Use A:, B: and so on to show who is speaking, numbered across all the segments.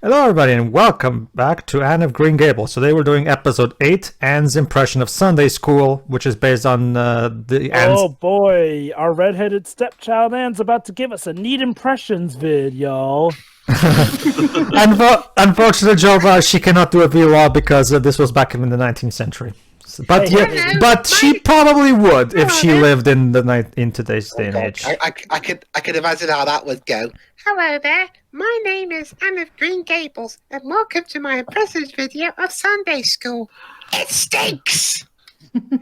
A: Hello, everybody, and welcome back to Anne of Green Gables. Today we're doing episode 8, Anne's impression of Sunday school, which is based on the Anne's...
B: Oh boy, our redheaded stepchild Anne's about to give us a neat impressions vid, y'all.
A: Unfortunately, Jova, she cannot do a vlog because this was back in the 19th century. But but she probably would if she lived in today's day and age.
C: I could imagine how that would go.
D: Hello there, my name is Anne of Green Gables, and welcome to my impressive video of Sunday school.
C: It stinks!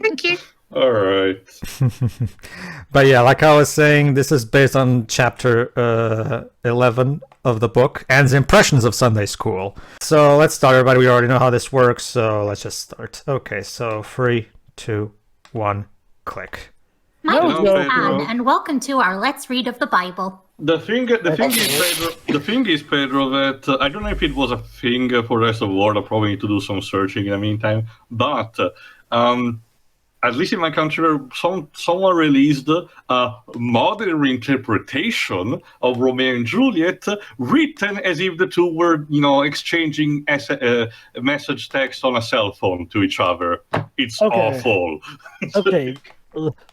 D: Thank you.
E: Alright.
A: But yeah, like I was saying, this is based on chapter 11 of the book, Anne's impressions of Sunday school. So let's start, everybody. We already know how this works, so let's just start. Okay, so 3, 2, 1, click.
F: My name is
E: Pedro.
F: Anne, and welcome to our Let's Read of the Bible.
E: The thing is, Pedro, that I don't know if it was a thing for the rest of the world. I probably need to do some searching in the meantime. But at least in my country, someone released a modern reinterpretation of Romeo and Juliet, written as if the two were, exchanging message text on a cell phone to each other. It's awful.
B: Okay,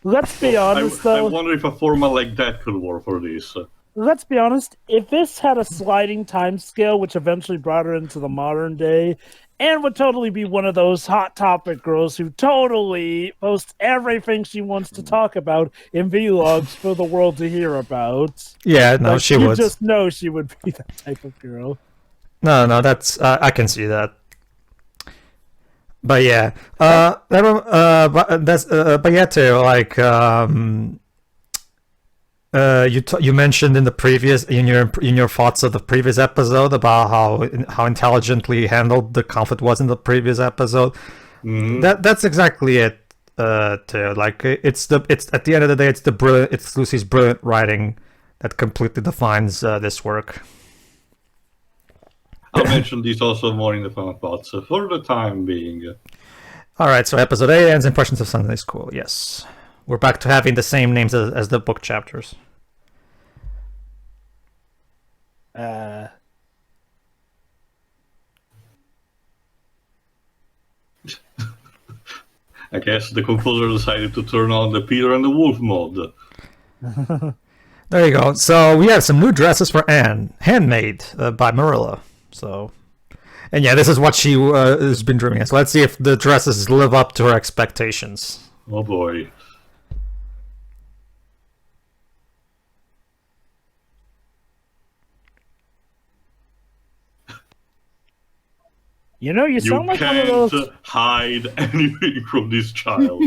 B: let's be honest,
E: I
B: though.
E: wonder if a format like that could work for this.
B: Let's be honest, if this had a sliding time scale, which eventually brought her into the modern day, Anne would totally be one of those hot topic girls who totally posts everything she wants to talk about in vlogs for the world to hear about.
A: Yeah, no,
B: Like,
A: she would.
B: You just know she would be that type of girl.
A: No, that's I can see that. But yeah, but yeah, too. Like, you mentioned in the previous in your thoughts of the previous episode about how intelligently handled the conflict was in the previous episode.
E: Mm-hmm.
A: That's exactly it. Too. Like it's at the end of the day, it's Lucy's brilliant writing that completely defines this work.
E: I'll mention these also more in the final thoughts for the time being.
A: All right, so episode 8 ends impressions of Sunday school. Yes, we're back to having the same names as the book chapters.
E: I guess the composer decided to turn on the Peter and the Wolf mode.
A: There you go. So we have some new dresses for Anne, handmade by Marilla. So, and yeah, this is what she has been dreaming of. So let's see if the dresses live up to her expectations.
E: Oh boy.
B: You sound like one of those...
E: can't hide anything from this child.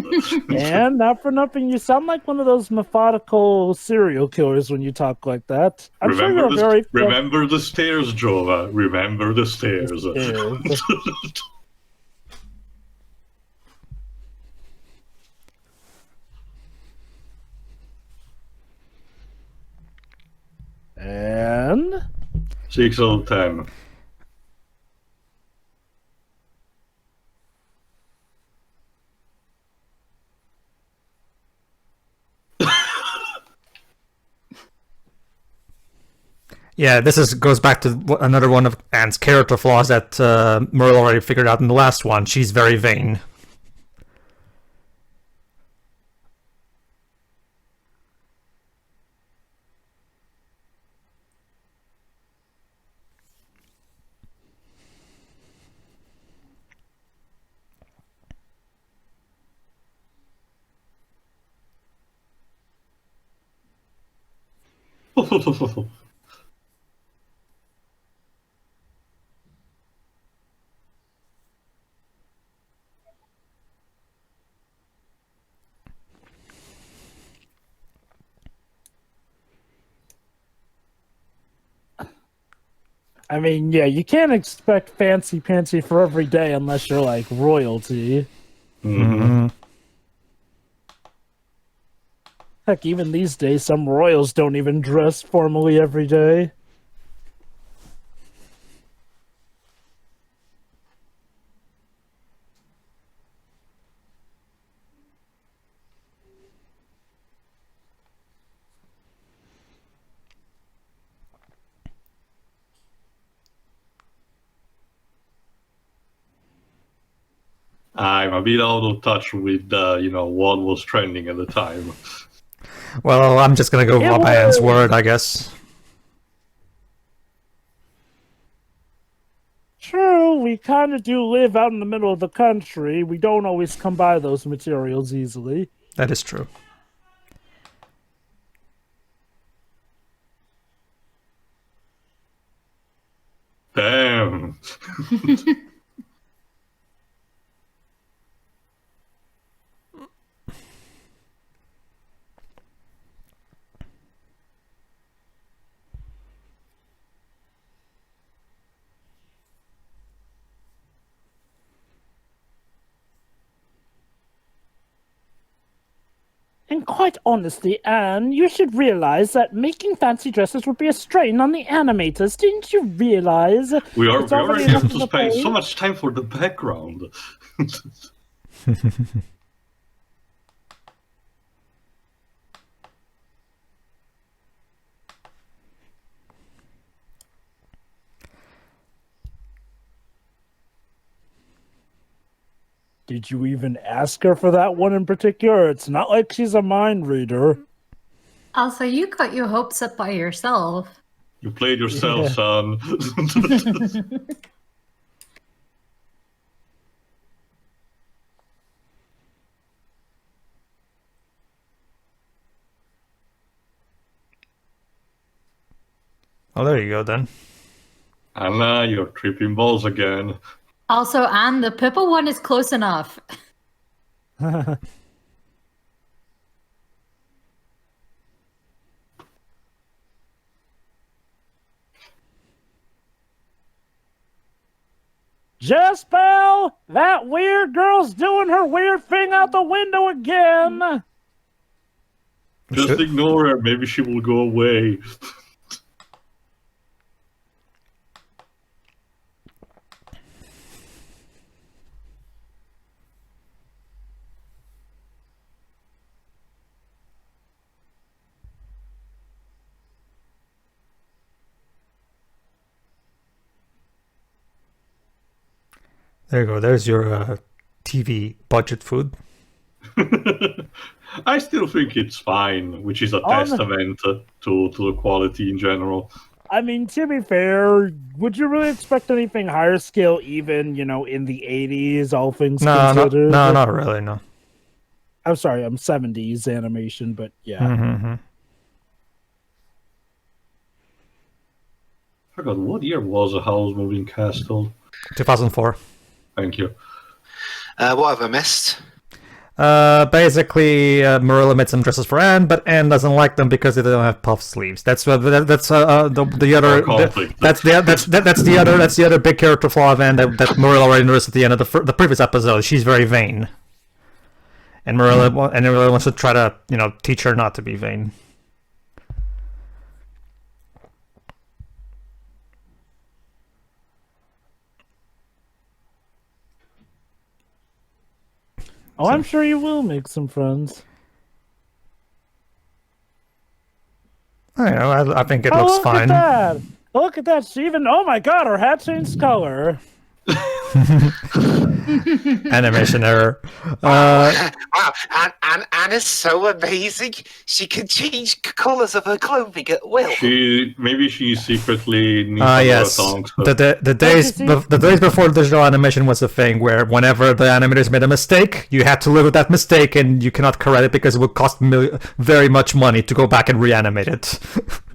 B: And not for nothing, you sound like one of those methodical serial killers when you talk like that. I'm sure you're
E: Remember the stairs, Jova. Remember the stairs.
B: And
E: 6 out of 10.
A: Yeah, goes back to another one of Anne's character flaws that Merle already figured out in the last one. She's very vain.
B: I mean, yeah, you can't expect fancy pantsy for every day unless you're like royalty.
A: Mm-hmm.
B: Heck, even these days, some royals don't even dress formally every day.
E: I'm a bit out of touch with, what was trending at the time.
A: Well, I'm just gonna go
B: It
A: by Anne's
B: was-
A: word, I guess.
B: True, we kind of do live out in the middle of the country. We don't always come by those materials easily.
A: That is true.
E: Damn.
B: And quite honestly, Anne, you should realize that making fancy dresses would be a strain on the animators. Didn't you realize?
E: We
B: It's
E: already
B: enough
E: have
B: on
E: to
B: the
E: spend so
B: page.
E: much time for the background.
B: Did you even ask her for that one in particular? It's not like she's a mind reader.
F: Also, you got your hopes up by yourself.
E: You played yourself,
B: Yeah.
E: son.
A: Oh, there you go then.
E: Anna, you're tripping balls again.
F: Also, Anne, the purple one is close enough.
B: Jespel, that weird girl's doing her weird thing out the window again.
E: Just
A: Should-
E: ignore her. Maybe she will go away.
A: There you go. There's your TV budget food.
E: I still think it's fine, which is a
B: On-
E: testament to the quality in general.
B: I mean, to be fair, would you really expect anything higher scale even, in the 80s, all things
A: No,
B: considered?
A: not really. No.
B: I'm sorry, I'm 70s animation, but yeah.
A: Mm-hmm.
E: I forgot, what year was a house moving castle?
A: 2004.
E: Thank you.
C: What have I missed?
A: Basically, Marilla made some dresses for Anne, but Anne doesn't like them because they don't have puff sleeves. That's the other.
E: Conflict.
A: That's the other big character flaw of Anne that Marilla already noticed at the end of the previous episode. She's very vain, and Marilla wants to try to teach her not to be vain.
B: Oh, I'm sure you will make some friends.
A: I think it
B: Oh,
A: looks
B: look
A: fine.
B: at that! Look at that! She even, oh my god, her hat changed color.
A: Animation error.
C: Wow, Anna's so amazing. She can change colours of her clothing at will.
E: Maybe she secretly needs
A: Yes.
E: tongues.
A: The days before digital animation was a thing where whenever the animators made a mistake, you had to live with that mistake and you cannot correct it because it would cost very much money to go back and reanimate it.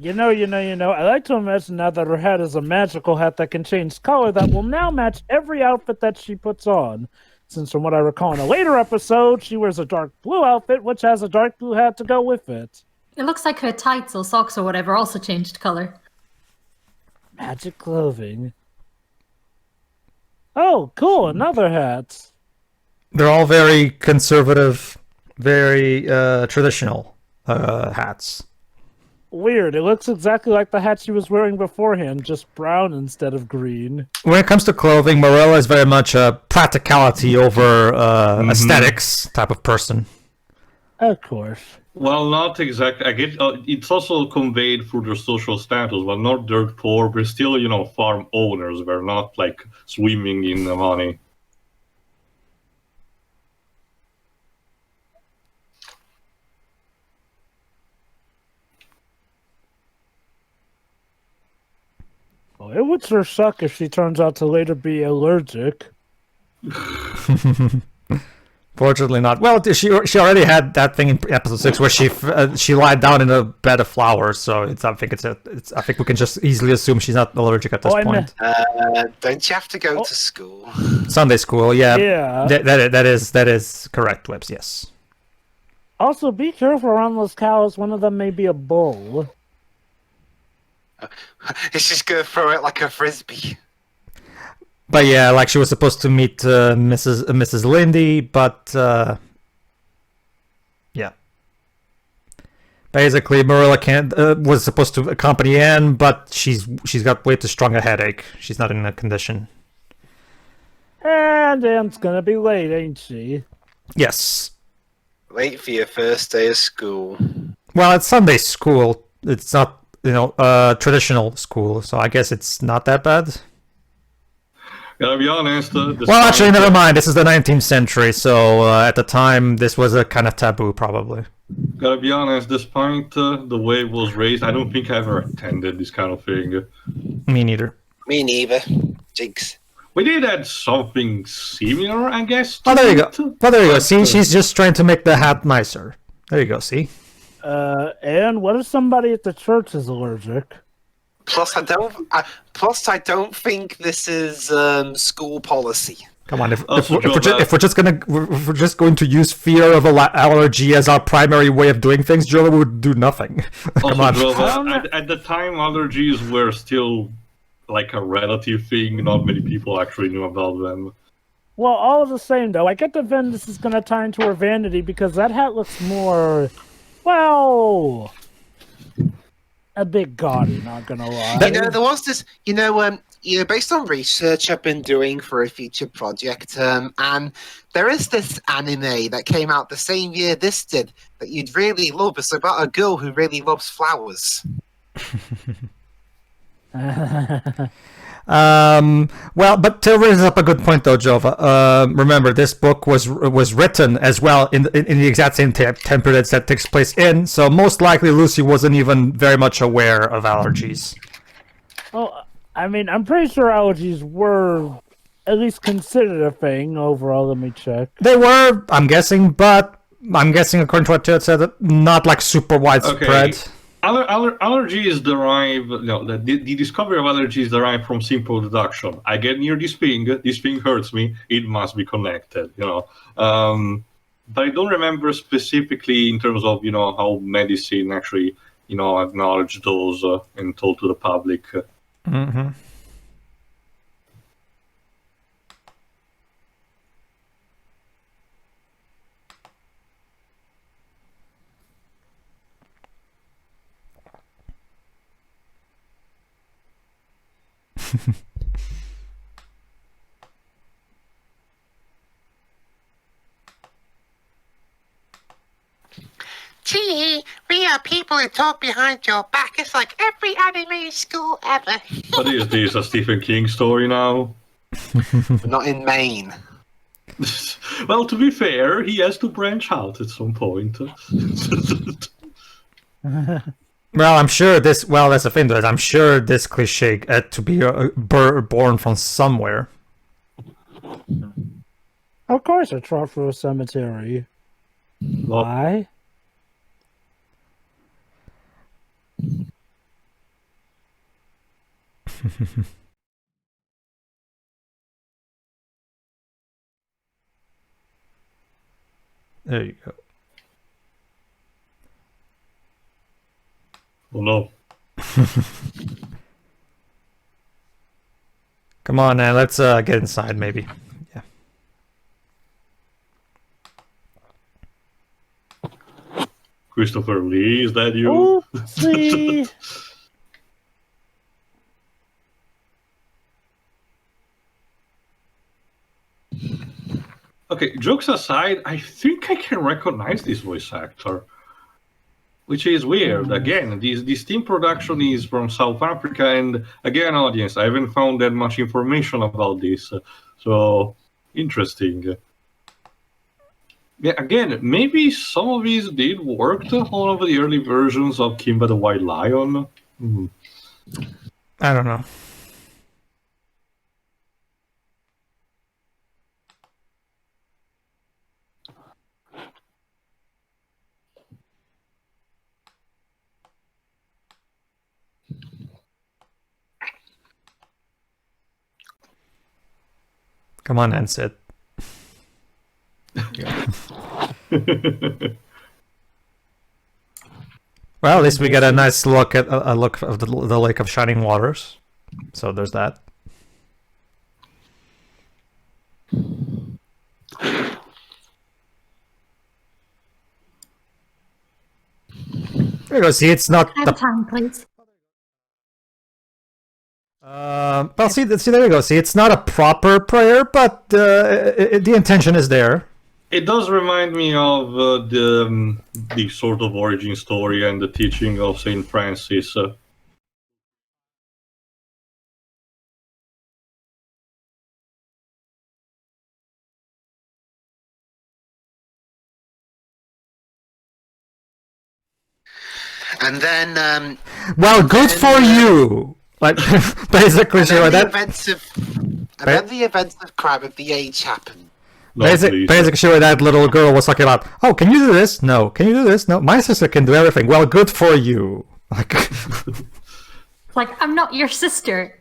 B: You know. I like to imagine now that her hat is a magical hat that can change color that will now match every outfit that she puts on. Since from what I recall in a later episode, she wears a dark blue outfit, which has a dark blue hat to go with it.
F: It looks like her tights or socks or whatever also changed color.
B: Magic clothing. Oh, cool, another hat.
A: They're all very conservative, very traditional hats.
B: Weird. It looks exactly like the hat she was wearing beforehand, just brown instead of green.
A: When it comes to clothing, Marilla is very much a practicality over aesthetics type of person.
B: Of course.
E: Well, not exactly. I get it's also conveyed through their social status. Well, not dirt poor, but still, farm owners. They're not like swimming in the money.
B: Well, it would sure suck if she turns out to later be allergic.
A: Fortunately not. Well, she already had that thing in episode 6 where she lied down in a bed of flowers. So I think we can just easily assume she's not allergic at this point.
C: Don't you have to go to school?
A: Sunday school, yeah.
B: Yeah.
A: That is correct, Whips. Yes.
B: Also, be careful around those cows. One of them may be a bull.
C: It's just gonna throw it like a frisbee.
A: But yeah, like she was supposed to meet Mrs. Lindy, but yeah. Basically, Marilla was supposed to accompany Anne, but she's got way too strong a headache. She's not in a condition.
B: And Anne's gonna be late, ain't she?
A: Yes.
C: Late for your first day of school.
A: Well, it's Sunday school. It's not, traditional school, so I guess it's not that bad.
E: Gotta be honest.
A: Well, actually, never mind. This is the 19th century, so at the time, this was a kind of taboo, probably.
E: Gotta be honest, despite the way it was raised, I don't think I ever attended this kind of thing.
A: Me neither.
C: Me neither. Jigs.
E: We did have something similar, I guess.
A: Oh, there you go. Well, there you go. See, she's just trying to make the hat nicer. There you go, see?
B: And what if somebody at the church is allergic?
C: Plus, I don't think this is school policy.
A: Come on, if we're just going to use fear of allergy as our primary way of doing things, Joe would do nothing. Come on.
E: At the time, allergies were still like a relative thing. Not many people actually knew about them.
B: Well, all the same, though, I get the Ven this is going to tie into her vanity because that hat looks more, well, a bit gaudy, not going to lie.
C: There was this, based on research I've been doing for a future project, and there is this anime that came out the same year this did that you'd really love. It's about a girl who really loves flowers.
A: Well, but Till raises up a good point, though, Jova. Remember, this book was written as well in the exact same time period that takes place in, so most likely Lucy wasn't even very much aware of allergies.
B: Well, I mean, I'm pretty sure allergies were at least considered a thing overall. Let me check.
A: They were, I'm guessing, but I'm guessing, according to what Till said, not like super widespread.
E: Okay. Allergies derive, the discovery of allergies derive from simple deduction. I get near this thing hurts me, it must be connected, But I don't remember specifically in terms of, how medicine actually, acknowledged those and told to the public.
A: Mm-hmm.
D: Gee, we are people who talk behind your back. It's like every anime school ever.
E: But is this a Stephen King story now?
C: Not in Maine.
E: Well, to be fair, he has to branch out at some point.
A: Well, I'm sure this. Well, that's the thing, though. I'm sure this cliche had to be born from somewhere.
B: Of course, a trot for a cemetery. Why?
A: There you go.
E: Oh no.
A: Come on, man. Let's get inside, maybe. Yeah.
E: Christopher Lee, is that you?
B: Oh, see.
E: Okay, jokes aside, I think I can recognize this voice actor. Which is weird. Again, this team production is from South Africa, and again, audience, I haven't found that much information about this. So, interesting. Yeah, again, maybe some of these did work on one of the early versions of Kimba the White Lion.
A: I don't know. Come on, Ansit. Well, at least we get a nice look at a look of the Lake of Shining Waters. So there's that. There you go. See, it's not
F: I
A: the.
F: have time, please.
A: Well, see, there you go. See, it's not a proper prayer, but the intention is there.
E: It does remind me of the sort of origin story and the teaching of Saint Francis.
C: And then,
A: Well, good for you. Like basically,
C: and
A: sure
C: then the
A: that.
C: events of Crab of the Age happened.
A: Basically, sure that little girl was talking about. Oh, can you do this? No. Can you do this? No. My sister can do everything. Well, good for you. Like,
F: Like, I'm not your sister.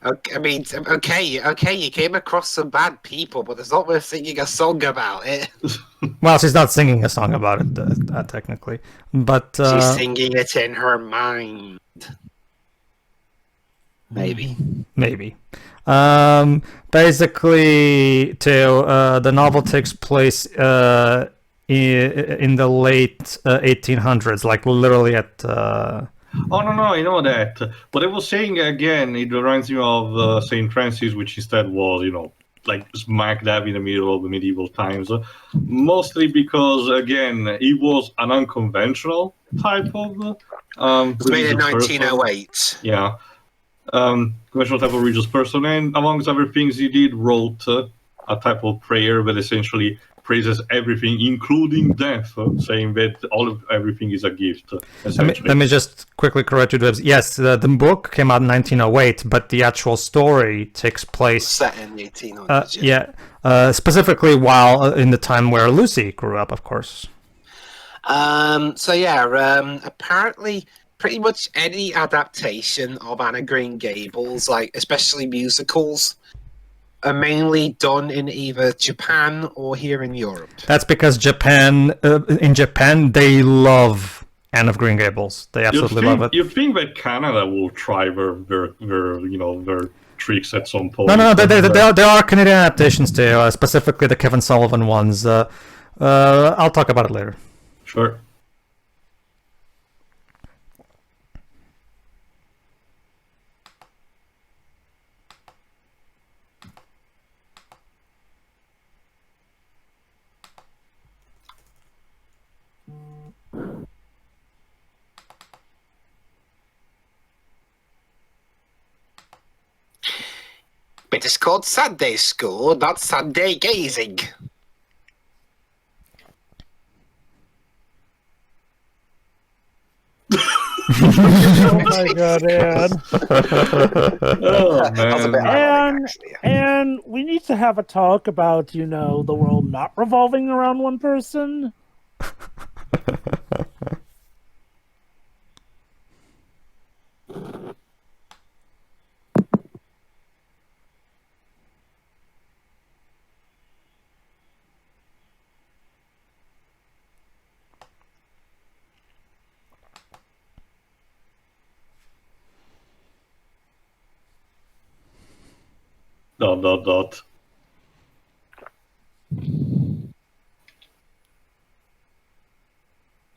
C: Okay, I mean, okay, you came across some bad people, but it's not worth singing a song about it.
A: well, she's not singing a song about it technically, but
C: She's singing it in her mind. Maybe.
A: Basically, the novel takes place in the late 1800s, like literally at.
E: Oh, no, I know that. But I was saying again, it reminds me of St. Francis, which instead was, like smack dab in the middle of the medieval times. Mostly because, again, it was an unconventional type of.
C: It was made in
E: religious
C: 1908.
E: person. Yeah. Conventional type of religious person. And amongst other things, he did wrote a type of prayer that essentially praises everything, including death, saying that everything is a gift.
A: Let me just quickly correct you. Yes, the book came out in 1908, but the actual story takes place
C: Set in 1800s.
A: specifically while in the time where Lucy grew up, of course.
C: Apparently, pretty much any adaptation of Anne of Green Gables, like especially musicals, are mainly done in either Japan or here in Europe.
A: That's because in Japan, they love Anne of Green Gables. They absolutely love it.
E: You think that Canada will try their tricks at some point?
A: No, there are Canadian adaptations too, specifically the Kevin Sullivan ones. I'll talk about it later.
E: Sure.
C: But it's called Sunday School, not Sunday Gazing.
B: Oh my god, Anne.
E: Oh, man.
B: And we need to have a talk about, the world not revolving around one person. ...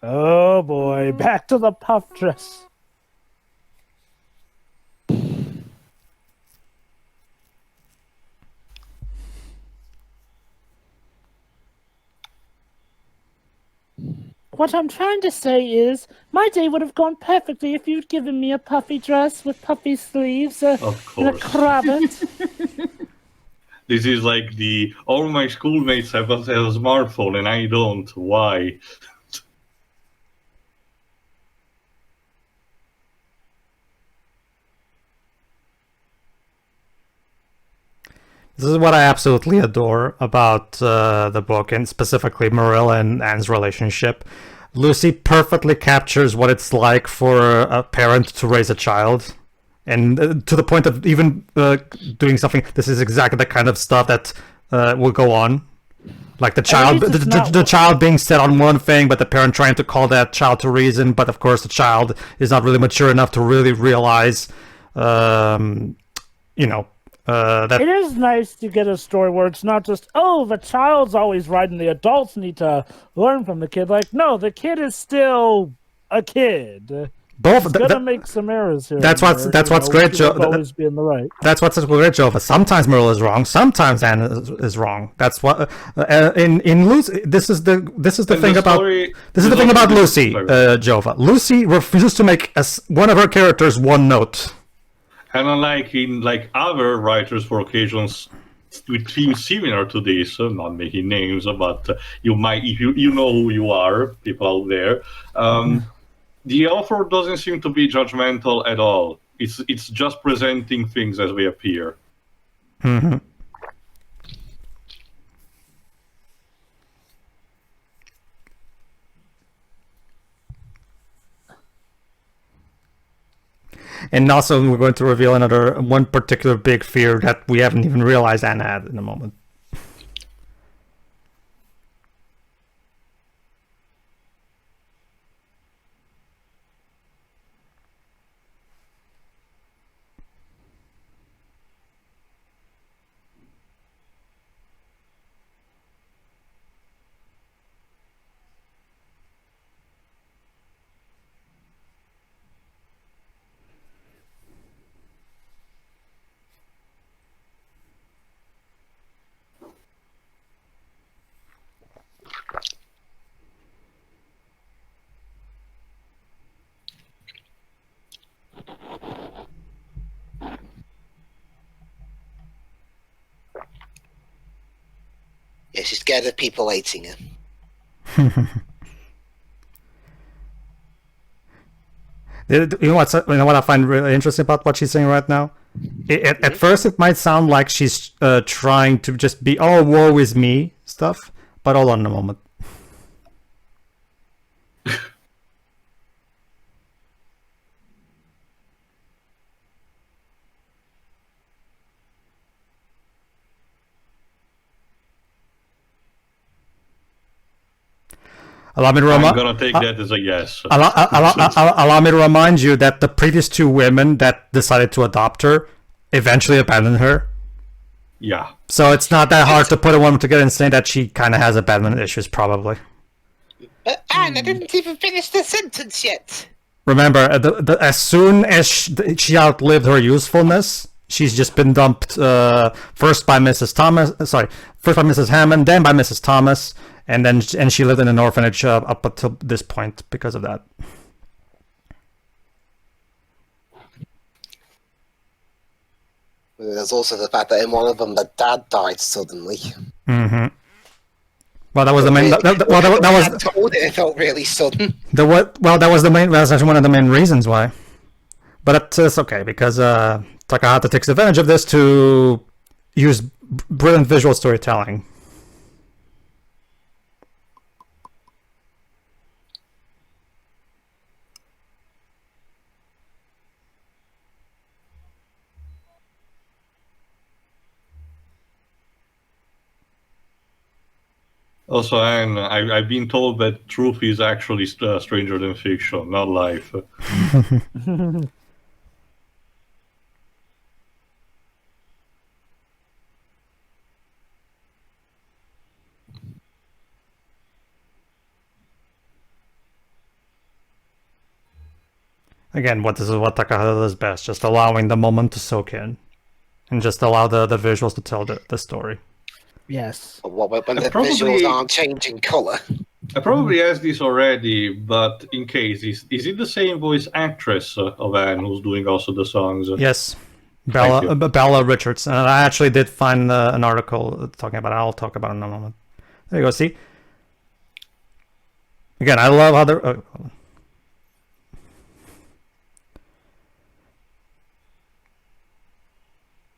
B: Oh boy, back to the puff dress. What I'm trying to say is, my day would have gone perfectly if you'd given me a puffy dress with puffy sleeves
E: Of
B: and a
E: course.
B: cravat.
E: This is like all my schoolmates have a smartphone and I don't. Why?
A: This is what I absolutely adore about the book, and specifically Marilla and Anne's relationship. Lucy perfectly captures what it's like for a parent to raise a child. and to the point of even doing something. This is exactly the kind of stuff that will go on. Like the child, the child being set on one thing, but the parent trying to call that child to reason. But of course, the child is not really mature enough to really realize, that
B: It is nice to get a story where it's not just, oh, the child's always right and the adults need to learn from the kid. Like, no, the kid is still a kid.
A: both.
B: He's gonna make some errors here.
A: That's what's great, Joe.
B: Always be in the right.
A: That's what's great, Joe. But sometimes Merle is wrong. Sometimes Anne is wrong. That's what in Lucy. This is the thing about Lucy, Jova. Lucy refuses to make one of her characters one note.
E: And unlike in other writers for occasions with themes similar to this, not making names, but you might, if you know who you are, people out there. The author doesn't seem to be judgmental at all. It's just presenting things as they appear.
A: Mm-hmm. And also, we're going to reveal one particular big fear that we haven't even realized Anne had in a moment.
C: Yeah, she's scared of people hating her.
A: You know what I find really interesting about what she's saying right now? At first, it might sound like she's trying to just be, oh, woe is me stuff. But hold on a moment.
E: I'm gonna take that as a yes.
A: Allow me to remind you that the previous two women that decided to adopt her eventually abandoned her.
E: Yeah.
A: So it's not that hard to put a woman together and say that she kind of has abandonment issues, probably.
C: But Anne, I didn't even finish the sentence yet.
A: Remember, as soon as she outlived her usefulness, she's just been dumped first by Mrs. Hammond, then by Mrs. Thomas. And she lived in an orphanage up until this point because of that.
C: There's also the fact that in one of them, the dad died suddenly.
A: Mm-hmm. Well, that was the main. That was.
C: Told it felt really sudden.
A: That was the main. That's actually one of the main reasons why. But it's okay because Takahata takes advantage of this to use brilliant visual storytelling.
E: Also, Anne, I've been told that truth is actually stranger than fiction, not life.
A: Again, this is what Takahata does best, just allowing the moment to soak in. And just allow the visuals to tell the story.
B: Yes.
C: When the visuals aren't changing colour.
E: I probably asked this already, but in case, is it the same voice actress of Anne who's doing also the songs?
A: Yes. Bella Richards. And I actually did find an article talking about it. I'll talk about it in a moment. There you go, see? Again, I love how they're...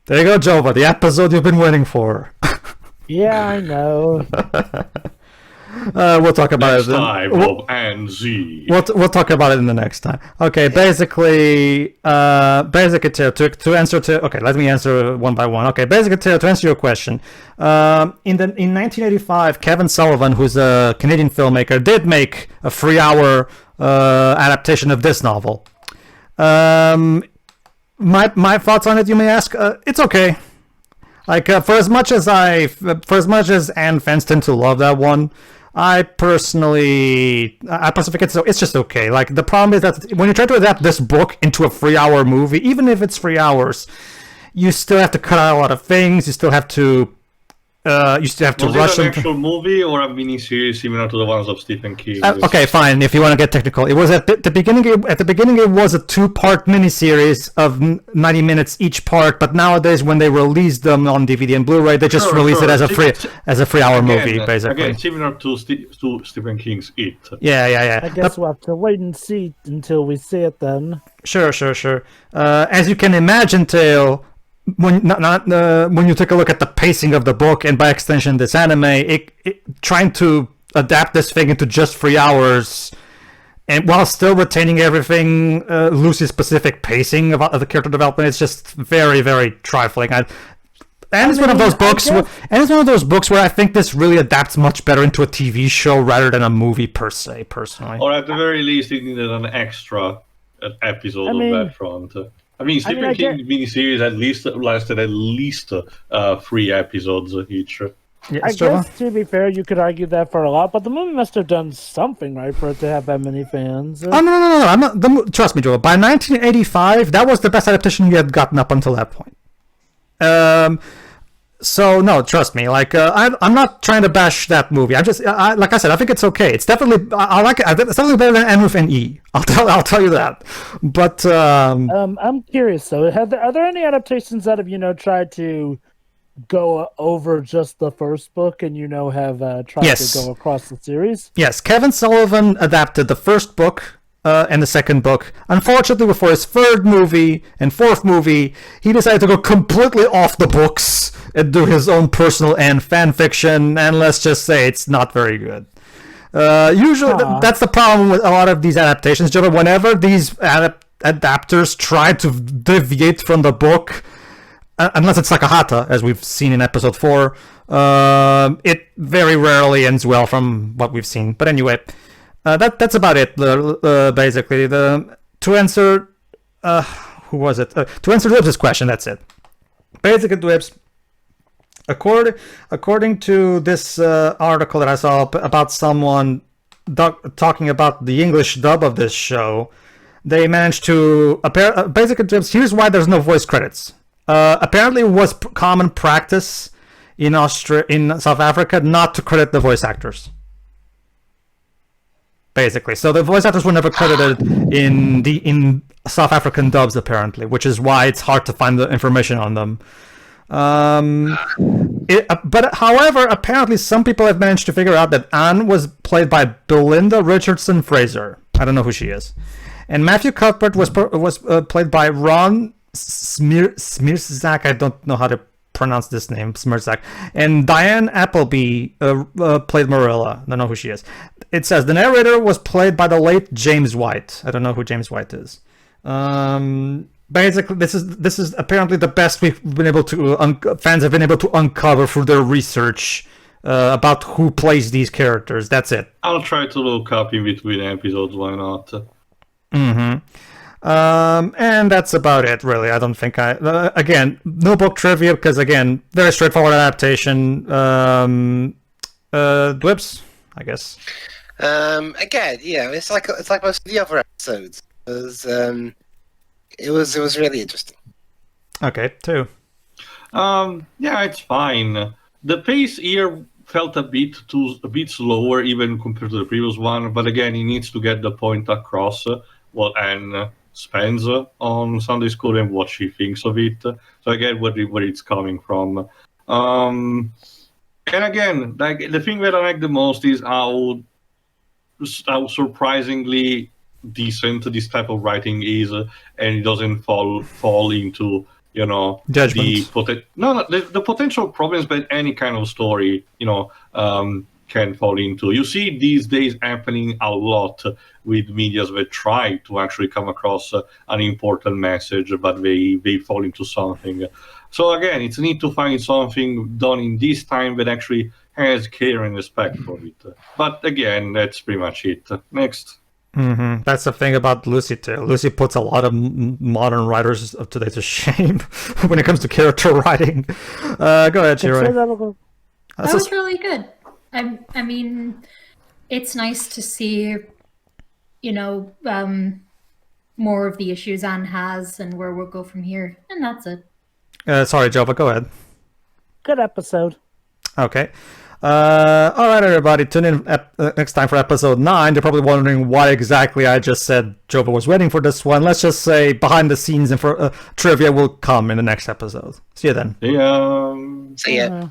A: There you go, Jova, the episode you've been waiting for.
B: Yeah, I know.
A: We'll talk about
E: Next
A: it.
E: time
A: We'll,
E: of NZ.
A: we'll talk about it in the next time. Okay, basically, to answer to. Okay, let me answer one by one. Okay, basically to answer your question, in 1985, Kevin Sullivan, who's a Canadian filmmaker, did make a 3-hour adaptation of this novel. My thoughts on it, you may ask. It's okay. Like for as much as Anne fans tend to love that one, I personally think it's just okay. Like the problem is that when you try to adapt this book into a 3-hour movie, even if it's 3 hours, you still have to cut out a lot of things. You still have to
E: Was
A: rush
E: it an
A: them.
E: actual movie or a miniseries similar to the ones of Stephen King?
A: Okay, fine. If you want to get technical, it was at the beginning. At the beginning, it was a 2-part miniseries of 90 minutes each part. But nowadays, when they release them on DVD and Blu-ray, they just release it as a 3-hour movie, basically.
E: Again, similar to Stephen King's It.
A: Yeah.
B: I guess we'll have to wait and see until we see it then.
A: Sure. As you can imagine, Tail, when you take a look at the pacing of the book and by extension this anime, trying to adapt this thing into just 3 hours, and while still retaining everything Lucy's specific pacing of the character development, it's just very, very trifling. It's one of those books. It's one of those books where I think this really adapts much better into a TV show rather than a movie per se. Personally,
E: Or at the very least, it needed an extra episode on that front. Stephen King miniseries at least lasted at least 3 episodes each.
A: Yeah,
B: I guess, to be fair, you could argue that for a lot, but the movie must have done something right for it to have that many fans.
A: Oh, no. I'm not. Trust me, Joel. By 1985, that was the best adaptation you had gotten up until that point. So no, trust me. Like I'm not trying to bash that movie. Like I said, I think it's okay. It's definitely I like it. It's definitely better than N with an E. I'll tell you that. But
B: I'm curious though. Are there any adaptations that have tried to go over just the first book and have tried to go across the series?
A: Yes, Kevin Sullivan adapted the first book and the second book. Unfortunately, for his third movie and fourth movie, he decided to go completely off the books and do his own personal and fan fiction, and let's just say it's not very good. Usually, that's the problem with a lot of these adaptations, Joe. Whenever these adapters try to deviate from the book, unless it's Takahata, as we've seen in episode 4, it very rarely ends well from what we've seen. But anyway, that's about it. Basically, to answer who was it? To answer Dwibs' question, that's it. Basically, Dwibs, according to this article that I saw about someone talking about the English dub of this show, they managed to basically, Dwibs, here's why there's no voice credits. Apparently, it was common practice in South Africa not to credit the voice actors. Basically, so the voice actors were never credited in South African dubs, apparently, which is why it's hard to find the information on them. But however, apparently, some people have managed to figure out that Anne was played by Belinda Richardson Fraser. I don't know who she is, and Matthew Cuthbert was played by Ron Smirzak. I don't know how to pronounce this name, Smirzak. And Diane Appleby played Marilla. I don't know who she is. It says the narrator was played by the late James White. I don't know who James White is. Basically, this is apparently the best we've been able to fans have been able to uncover through their research about who plays these characters. That's it.
E: I'll try to look up in between episodes. Why not?
A: And that's about it, really. I don't think again, no book trivia because again, very straightforward adaptation. Dwibs, I guess.
C: Again, it's like most of the other episodes. It was really interesting.
A: Okay, 2.
E: Yeah, it's fine. The pace here felt a bit slower, even compared to the previous one. But again, he needs to get the point across what Anne spends on Sunday School and what she thinks of it. So I get where it's coming from. And again, like the thing that I like the most is how surprisingly decent this type of writing is, and it doesn't fall into
A: judgment.
E: the potential problems that any kind of story can fall into. You see these days happening a lot with medias that try to actually come across an important message, but they fall into something. So again, it's neat to find something done in this time that actually has care and respect for it. But again, that's pretty much it. Next.
A: Mm-hmm. That's the thing about Lucy too. Lucy puts a lot of modern writers of today to shame when it comes to character writing. Go ahead, Shiro.
F: That was really good. I mean, it's nice to see, you know, more of the issues Anne has and where we'll go from here. And that's it.
A: Sorry, Jova, go ahead.
B: Good episode.
A: Okay. All right, everybody. Tune in next time for episode 9. They're probably wondering why exactly I just said Jova was waiting for this one. Let's just say behind the scenes and for trivia will come in the next episode. See you then.
E: Yeah.
C: See ya.